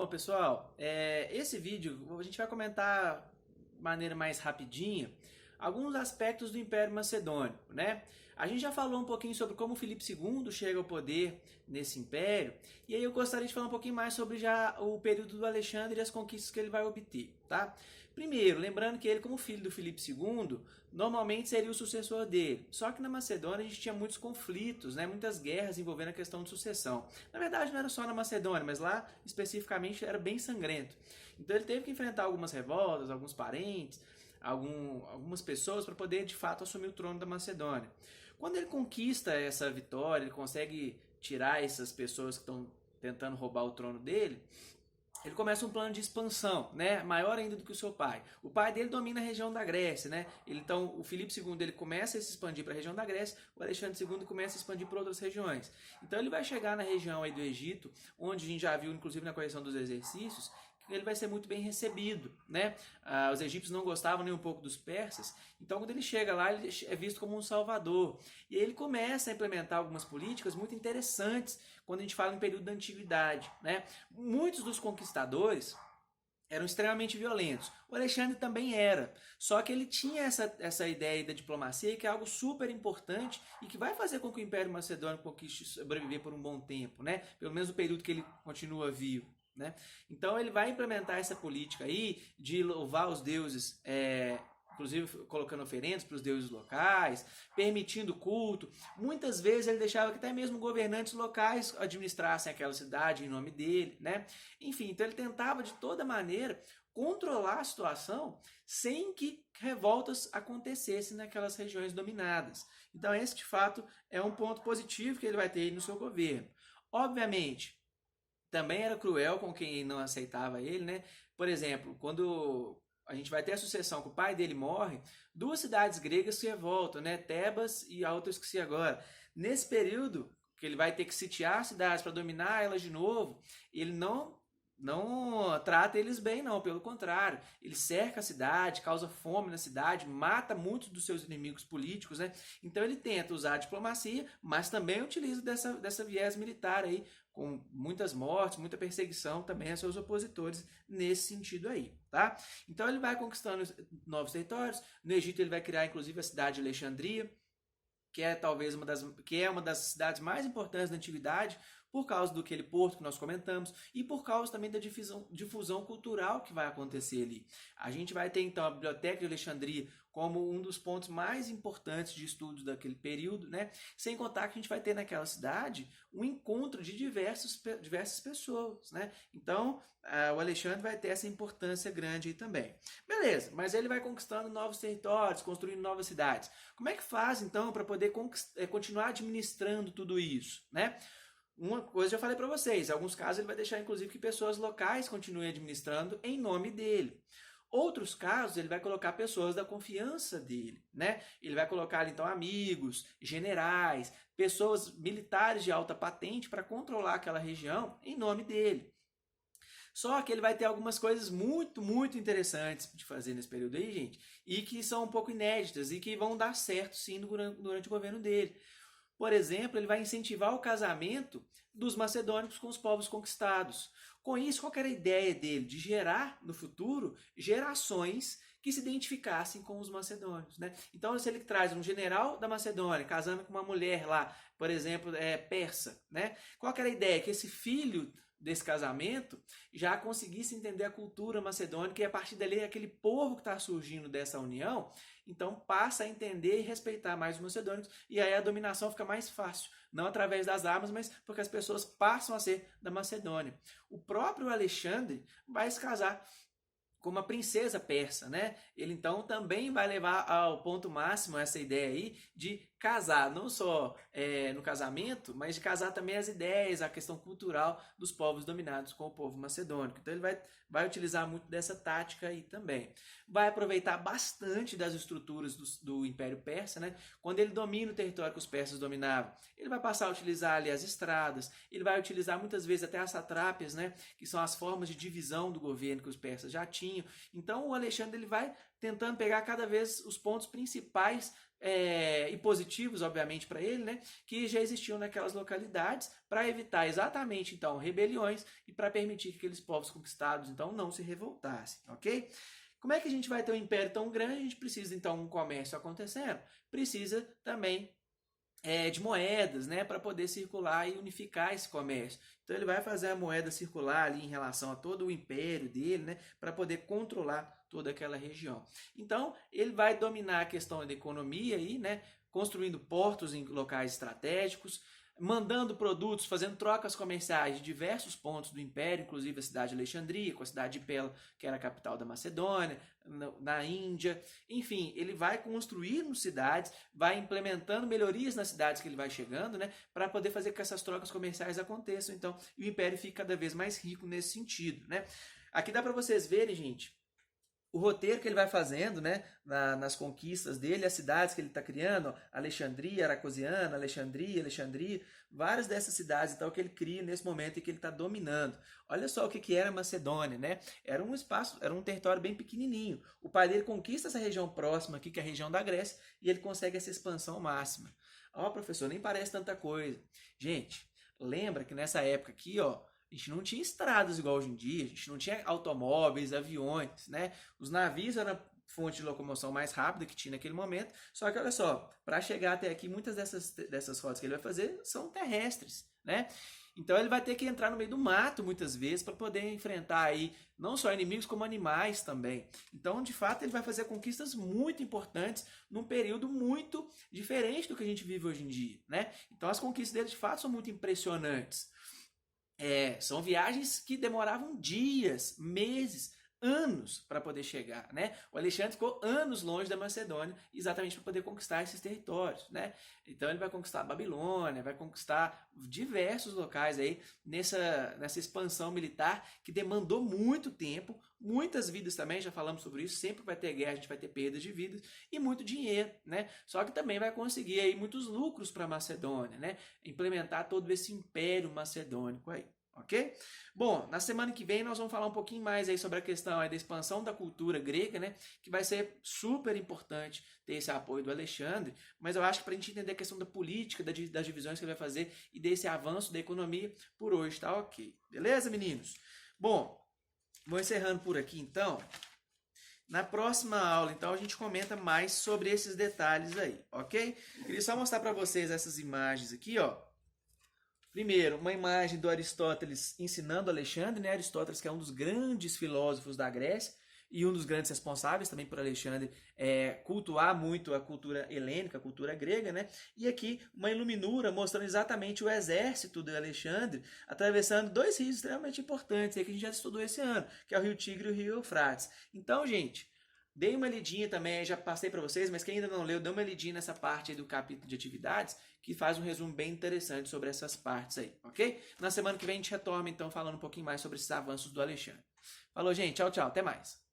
Bom, pessoal, esse vídeo a gente vai comentar de maneira mais rapidinha alguns aspectos do Império Macedônico, né? A gente já falou um pouquinho sobre como Filipe II chega ao poder nesse império, e aí eu gostaria de falar um pouquinho mais sobre já o período do Alexandre e as conquistas que ele vai obter, tá? Primeiro, lembrando que ele, como filho do Filipe II, normalmente seria o sucessor dele. Só que na Macedônia a gente tinha muitos conflitos, né? Muitas guerras envolvendo a questão de sucessão. Na verdade não era só na Macedônia, mas lá especificamente era bem sangrento. Então ele teve que enfrentar algumas revoltas, alguns parentes, algumas pessoas para poder de fato assumir o trono da Macedônia. Quando ele conquista essa vitória, ele consegue tirar essas pessoas que estão tentando roubar o trono dele, ele começa um plano de expansão, né, maior ainda do que o seu pai. O pai dele domina a região da Grécia, né? Então, o Filipe II ele começa a se expandir para a região da Grécia, o Alexandre II começa a expandir para outras regiões. Então, ele vai chegar na região aí do Egito, onde a gente já viu, inclusive na correção dos exercícios, ele vai ser muito bem recebido, né? Os egípcios não gostavam nem um pouco dos persas, então quando ele chega lá, ele é visto como um salvador. E ele começa a implementar algumas políticas muito interessantes quando a gente fala em período da antiguidade, né? Muitos dos conquistadores eram extremamente violentos. O Alexandre também era, só que ele tinha essa ideia da diplomacia, que é algo super importante e que vai fazer com que o Império Macedônico conquiste sobreviver por um bom tempo, né? Pelo menos o período que ele continua vivo. Né? Então ele vai implementar essa política aí de louvar os deuses, inclusive colocando oferendas para os deuses locais, permitindo culto. Muitas vezes ele deixava que até mesmo governantes locais administrassem aquela cidade em nome dele. Né? Enfim, então ele tentava de toda maneira controlar a situação sem que revoltas acontecessem naquelas regiões dominadas. Então esse de fato é um ponto positivo que ele vai ter no seu governo. Obviamente, também era cruel com quem não aceitava ele, né? Por exemplo, quando a gente vai ter a sucessão que o pai dele morre, duas cidades gregas se revoltam, né? Tebas e a outra eu esqueci agora. Nesse período, que ele vai ter que sitiar cidades para dominar elas de novo, ele não trata eles bem, não, pelo contrário, ele cerca a cidade, causa fome na cidade, mata muitos dos seus inimigos políticos, né? Então ele tenta usar a diplomacia, mas também utiliza dessa viés militar aí, com muitas mortes, muita perseguição também a seus opositores nesse sentido aí, tá? Então ele vai conquistando novos territórios. No Egito ele vai criar inclusive a cidade de Alexandria, que é talvez uma das cidades mais importantes da antiguidade, por causa do aquele porto que nós comentamos e por causa também da difusão cultural que vai acontecer ali. A gente vai ter então a Biblioteca de Alexandria como um dos pontos mais importantes de estudos daquele período, né? Sem contar que a gente vai ter naquela cidade um encontro de diversas pessoas, né? Então, o Alexandre vai ter essa importância grande aí também. Beleza, mas ele vai conquistando novos territórios, construindo novas cidades. Como é que faz, então, para poder continuar administrando tudo isso, né? Uma coisa eu já falei para vocês, em alguns casos ele vai deixar inclusive que pessoas locais continuem administrando em nome dele. Outros casos ele vai colocar pessoas da confiança dele, né? Ele vai colocar então amigos, generais, pessoas militares de alta patente para controlar aquela região em nome dele. Só que ele vai ter algumas coisas muito, muito interessantes de fazer nesse período aí, gente, e que são um pouco inéditas e que vão dar certo sim durante o governo dele. Por exemplo, ele vai incentivar o casamento dos macedônicos com os povos conquistados. Com isso, qual era a ideia dele? De gerar, no futuro, gerações que se identificassem com os macedônios. Né? Então, se ele traz um general da Macedônia casando com uma mulher lá, por exemplo, persa, né? Qual era a ideia? Que esse filho desse casamento já conseguisse entender a cultura macedônica e a partir dali aquele povo que está surgindo dessa união, então passa a entender e respeitar mais os macedônicos e aí a dominação fica mais fácil, não através das armas, mas porque as pessoas passam a ser da Macedônia. O próprio Alexandre vai se casar com uma princesa persa, né? Ele então também vai levar ao ponto máximo essa ideia aí de casar, não só no casamento, mas de casar também as ideias, a questão cultural dos povos dominados com o povo macedônico. Então ele vai utilizar muito dessa tática aí também. Vai aproveitar bastante das estruturas do Império Persa, né? Quando ele domina o território que os persas dominavam, ele vai passar a utilizar ali as estradas, ele vai utilizar muitas vezes até as satrápias, né? Que são as formas de divisão do governo que os persas já tinham. Então o Alexandre ele vai tentando pegar cada vez os pontos principais e positivos, obviamente, para ele, né, que já existiam naquelas localidades, para evitar exatamente, então, rebeliões e para permitir que aqueles povos conquistados, então, não se revoltassem, ok? Como é que a gente vai ter um império tão grande? A gente precisa, então, um comércio acontecendo, precisa também de moedas, né, para poder circular e unificar esse comércio. Então ele vai fazer a moeda circular ali em relação a todo o império dele, né, para poder controlar toda aquela região. Então ele vai dominar a questão da economia aí, né, construindo portos em locais estratégicos, mandando produtos, fazendo trocas comerciais de diversos pontos do Império, inclusive a cidade de Alexandria, com a cidade de Pela, que era a capital da Macedônia, na Índia. Enfim, ele vai construindo cidades, vai implementando melhorias nas cidades que ele vai chegando, né, para poder fazer com que essas trocas comerciais aconteçam. Então, o Império fica cada vez mais rico nesse sentido, né? Aqui dá para vocês verem, gente, o roteiro que ele vai fazendo, né, nas conquistas dele, as cidades que ele está criando, ó, Alexandria, Aracosiana, Alexandria, várias dessas cidades então, que ele cria nesse momento em que ele está dominando. Olha só o que era a Macedônia, né? Era um espaço, era um território bem pequenininho. O pai dele conquista essa região próxima aqui, que é a região da Grécia, e ele consegue essa expansão máxima. Ó, professor, nem parece tanta coisa. Gente, lembra que nessa época aqui, ó, a gente não tinha estradas igual hoje em dia, a gente não tinha automóveis, aviões, né? Os navios eram a fonte de locomoção mais rápida que tinha naquele momento, só que olha só, para chegar até aqui, muitas dessas rotas que ele vai fazer são terrestres, né? Então ele vai ter que entrar no meio do mato muitas vezes para poder enfrentar aí não só inimigos como animais também. Então, de fato, ele vai fazer conquistas muito importantes num período muito diferente do que a gente vive hoje em dia, né? Então as conquistas dele de fato são muito impressionantes. São viagens que demoravam dias, meses, anos para poder chegar, né? O Alexandre ficou anos longe da Macedônia exatamente para poder conquistar esses territórios, né? Então ele vai conquistar a Babilônia, vai conquistar diversos locais aí nessa expansão militar que demandou muito tempo, muitas vidas também, já falamos sobre isso, sempre vai ter guerra, a gente vai ter perdas de vidas e muito dinheiro, né? Só que também vai conseguir aí muitos lucros para a Macedônia, né? Implementar todo esse império macedônico aí. Ok? Bom, na semana que vem nós vamos falar um pouquinho mais aí sobre a questão aí da expansão da cultura grega, né? Que vai ser super importante ter esse apoio do Alexandre, mas eu acho que para a gente entender a questão da política, das divisões que ele vai fazer e desse avanço da economia, por hoje tá ok. Beleza, meninos? Bom, vou encerrando por aqui então. Na próxima aula, então, a gente comenta mais sobre esses detalhes aí, ok? Queria só mostrar para vocês essas imagens aqui, ó. Primeiro, uma imagem do Aristóteles ensinando Alexandre, né? Aristóteles, que é um dos grandes filósofos da Grécia e um dos grandes responsáveis também por Alexandre cultuar muito a cultura helênica, a cultura grega, né? E aqui uma iluminura mostrando exatamente o exército de Alexandre atravessando dois rios extremamente importantes aí que a gente já estudou esse ano, que é o Rio Tigre e o Rio Eufrates. Então, gente, dei uma lidinha também, já passei para vocês, mas quem ainda não leu, dê uma lidinha nessa parte aí do capítulo de atividades, que faz um resumo bem interessante sobre essas partes aí, ok? Na semana que vem a gente retoma, então, falando um pouquinho mais sobre esses avanços do Alexandre. Falou, gente. Tchau, tchau. Até mais.